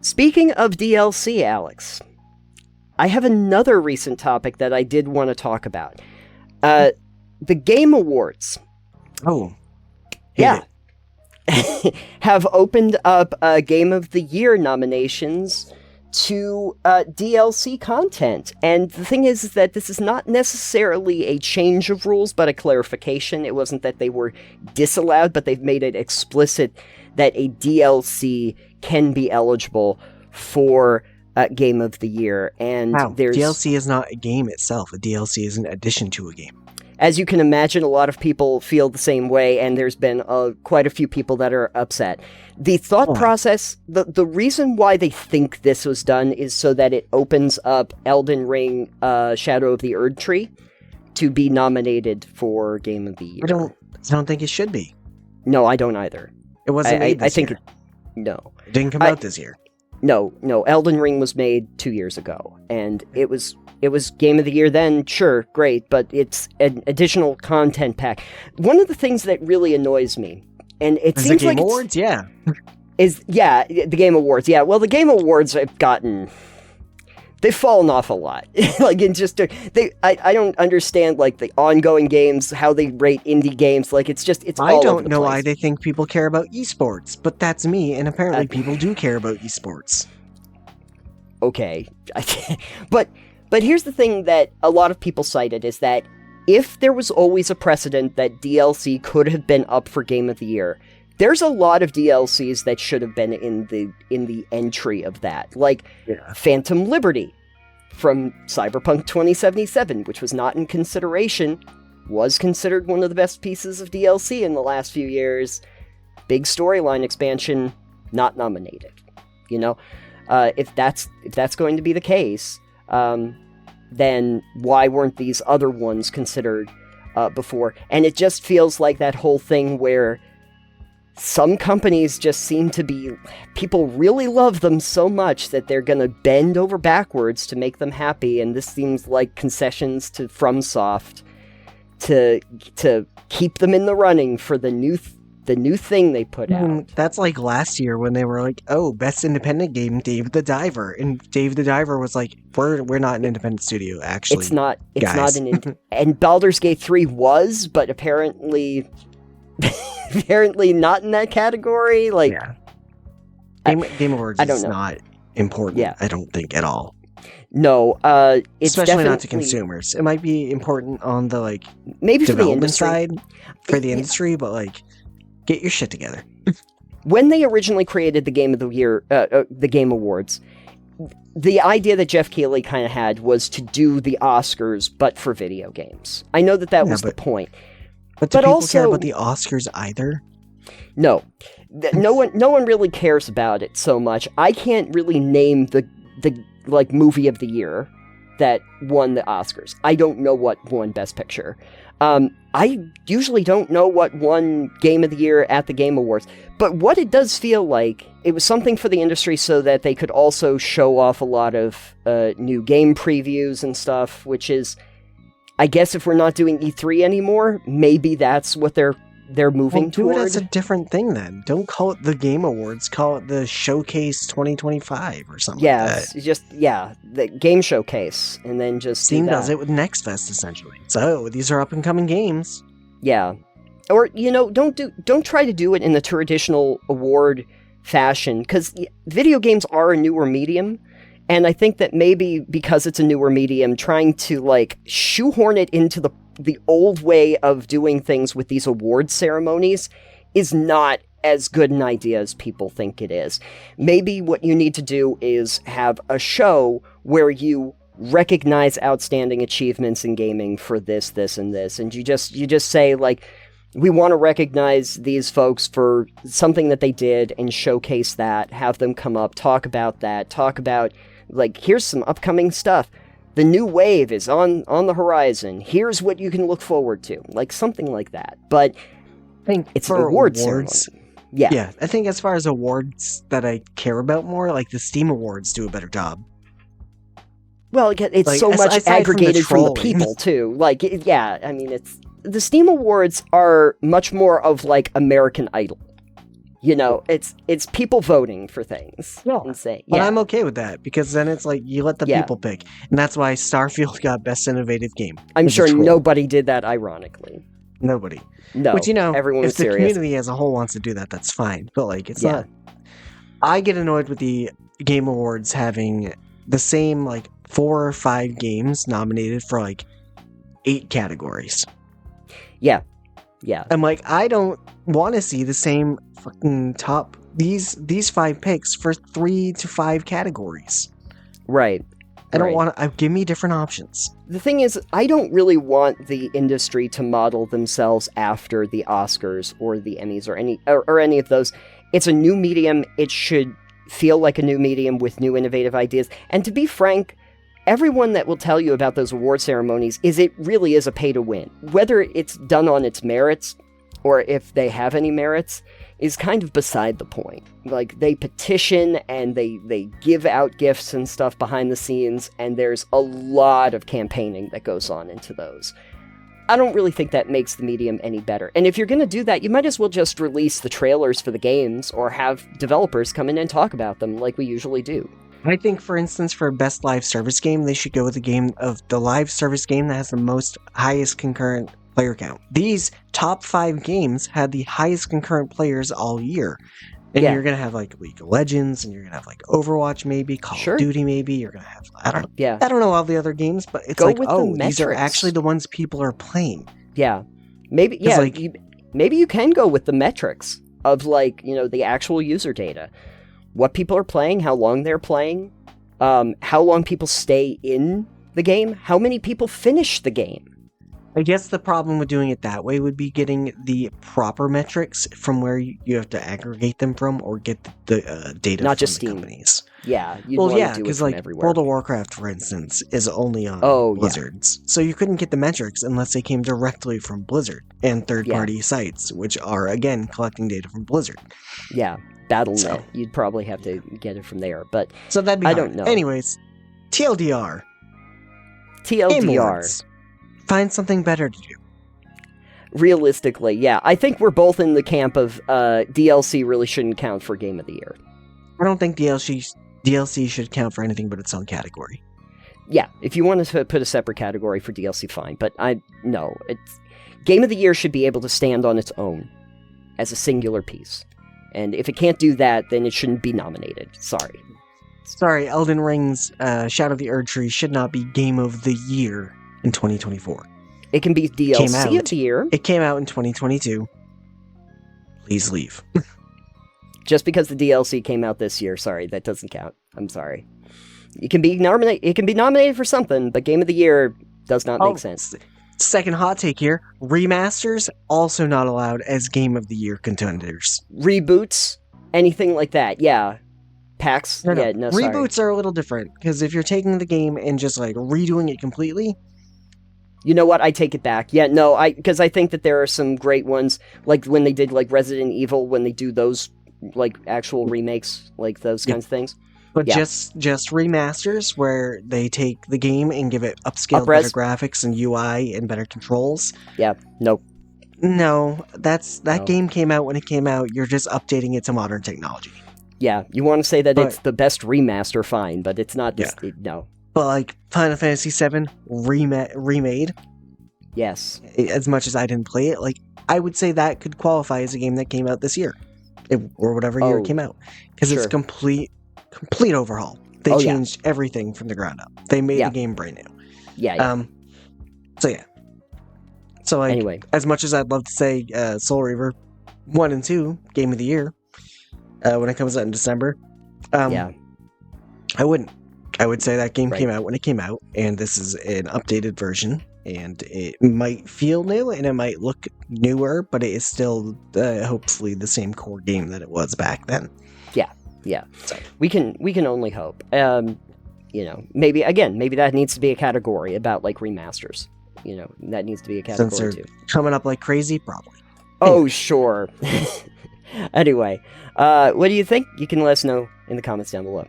Speaking of DLC, Alex, I have another recent topic that I did want to talk about. The Game Awards. Oh. Yeah. Have opened up Game of the Year nominations to DLC content. And the thing is that this is not necessarily a change of rules, but a clarification. It wasn't that they were disallowed, but they've made it explicit that a DLC can be eligible for Game of the Year. And DLC is not a game itself. A DLC is an addition to a game. As you can imagine, a lot of people feel the same way, and there's been quite a few people that are upset. The thought process, the reason why they think this was done is so that it opens up Elden Ring Shadow of the Erdtree to be nominated for Game of the Year. I don't think it should be. No, I don't either. It wasn't made this year. No. It didn't come out this year. No, Elden Ring was made 2 years ago, and it was Game of the Year then, sure, great, but it's an additional content pack. One of the things that really annoys me, and it seems the like Game Awards, the Game Awards, yeah. Well, the Game Awards they've fallen off a lot. Like, I don't understand, like, the ongoing games, how they rate indie games. Like, it's all over the place. I don't know why they think people care about esports, but that's me, and apparently people do care about esports. Okay. But here's the thing that a lot of people cited is that if there was always a precedent that DLC could have been up for Game of the Year, there's a lot of DLCs that should have been in the entry of that. Like Phantom Liberty from Cyberpunk 2077, which was not in consideration, was considered one of the best pieces of DLC in the last few years. Big storyline expansion, not nominated. You know? If that's going to be the case, then why weren't these other ones considered before? And it just feels like that whole thing where some companies just seem to be... People really love them so much that they're going to bend over backwards to make them happy, and this seems like concessions to FromSoft to keep them in the running for the new thing they put out. That's like last year when they were like, oh, best independent game, Dave the Diver. And Dave the Diver was like, we're not an independent studio, actually. It's not and Baldur's Gate 3 was, but apparently not in that category. Like, yeah. Game Awards is not important, I don't think, at all. No, it's especially not to consumers. It might be important on the, like, maybe development for the industry. side, for the industry, but, like, get your shit together. When they originally created the Game of the Year, the Game Awards, the idea that Jeff Keighley kind of had was to do the Oscars, but for video games. I know that was the point. But do people care about the Oscars either? No. No one really cares about it so much. I can't really name the like movie of the year that won the Oscars. I don't know what won Best Picture. I usually don't know what won Game of the Year at the Game Awards. But what it does feel like, it was something for the industry so that they could also show off a lot of new game previews and stuff, which is, I guess if we're not doing E3 anymore, maybe that's what they're moving toward. Do it as a different thing then. Don't call it the Game Awards. Call it the Showcase 2025 or something like that. The Game Showcase. And then just Steam does it with Next Fest, essentially. So, these are up-and-coming games. Yeah. Or, don't try to do it in the traditional award fashion, because video games are a newer medium. And I think that maybe because it's a newer medium, trying to, like, shoehorn it into the old way of doing things with these award ceremonies is not as good an idea as people think it is. Maybe what you need to do is have a show where you recognize outstanding achievements in gaming for this, and this, and you just say, like, we want to recognize these folks for something that they did and showcase that, have them come up, talk about, like, here's some upcoming stuff. The new wave is on the horizon. Here's what you can look forward to. Like, something like that. But I think it's an award ceremony. Yeah, I think as far as awards that I care about more, like the Steam Awards do a better job. Well, it's like, so much aggregated from the people, too. Like, it's... The Steam Awards are much more of, like, American Idol. You know, it's people voting for things. Yeah. And saying, But I'm okay with that, because then it's like, you let the Yeah. people pick. And that's why Starfield got Best Innovative Game. I'm It's a sure troll. nobody did that ironically. Nobody. No, Which, everyone if was the serious. community as a whole wants to do that, that's fine. But, like, it's Yeah. not... I get annoyed with the Game Awards having the same, like, 4 or 5 games nominated for, like, 8 categories. Yeah. I'm like, I don't want to see the same fucking top... These 5 picks for 3 to 5 categories. Right. I don't want to... Give me different options. The thing is, I don't really want the industry to model themselves after the Oscars or the Emmys or any of those. It's a new medium. It should feel like a new medium with new innovative ideas. And to be frank, everyone that will tell you about those award ceremonies it really is a pay to win. Whether it's done on its merits or if they have any merits is kind of beside the point. Like, they petition and they give out gifts and stuff behind the scenes, and there's a lot of campaigning that goes on into those. I don't really think that makes the medium any better. And if you're going to do that, you might as well just release the trailers for the games or have developers come in and talk about them like we usually do. I think, for instance, for Best Live Service Game, they should go with the live service game that has the highest concurrent player count. These top 5 games had the highest concurrent players all year. And you're going to have, like, League of Legends, and you're going to have, like, Overwatch maybe, Call of Duty maybe, you're going to have, I don't know all the other games, but it's like, these are actually the ones people are playing. Yeah. Maybe, maybe you can go with the metrics of, like, the actual user data. What people are playing, how long they're playing, how long people stay in the game, how many people finish the game. I guess the problem with doing it that way would be getting the proper metrics from where you have to aggregate them from, or get the data not from just the Steam. companies. Yeah, because like everywhere. World of Warcraft, for instance, is only on Blizzard's, so you couldn't get the metrics unless they came directly from Blizzard and third-party sites, which are again collecting data from Blizzard. Yeah, Battle.net. You'd probably have to get it from there, but so that'd be hard. I don't know. Anyways, TLDR. TLDR. Find something better to do. Realistically, yeah. I think we're both in the camp of DLC really shouldn't count for Game of the Year. I don't think DLC should count for anything but its own category. Yeah, if you want to put a separate category for DLC, fine. But Game of the Year should be able to stand on its own as a singular piece. And if it can't do that, then it shouldn't be nominated. Sorry, Elden Ring's Shadow of the Erdtree should not be Game of the Year in 2024. It can be DLC of the year. It came out in 2022. Please leave. Just because the DLC came out this year, sorry, that doesn't count. I'm sorry. It can be nominated for something, but Game of the Year does not make sense. Second hot take here. Remasters also not allowed as Game of the Year contenders. Reboots, anything like that, yeah. Packs, no. Sorry. Reboots are a little different, because if you're taking the game and just, like, redoing it completely... You know what? I take it back. Yeah, no, because I think that there are some great ones, like when they did, like, Resident Evil, when they do those, like, actual remakes, like, those kinds of things. But just remasters, where they take the game and give it upscaled better graphics and UI and better controls. Yeah, nope. No, that game came out when it came out, you're just updating it to modern technology. Yeah, you want to say that it's the best remaster, fine, but it's not, no. But, like, Final Fantasy VII remade. Yes. As much as I didn't play it, like, I would say that could qualify as a game that came out this year. Or whatever year it came out. Because it's complete overhaul. They changed everything from the ground up. They made the game brand new. Yeah. So, like, anyway. As much as I'd love to say Soul Reaver 1 and 2, Game of the Year, when it comes out in December, I wouldn't. I would say that game came out when it came out, and this is an updated version, and it might feel new, and it might look newer, but it is still, hopefully, the same core game that it was back then. Yeah. So. We can only hope. Maybe that needs to be a category about, like, remasters. That needs to be a category, too. Coming up like crazy, probably. Oh, sure. Anyway, what do you think? You can let us know in the comments down below.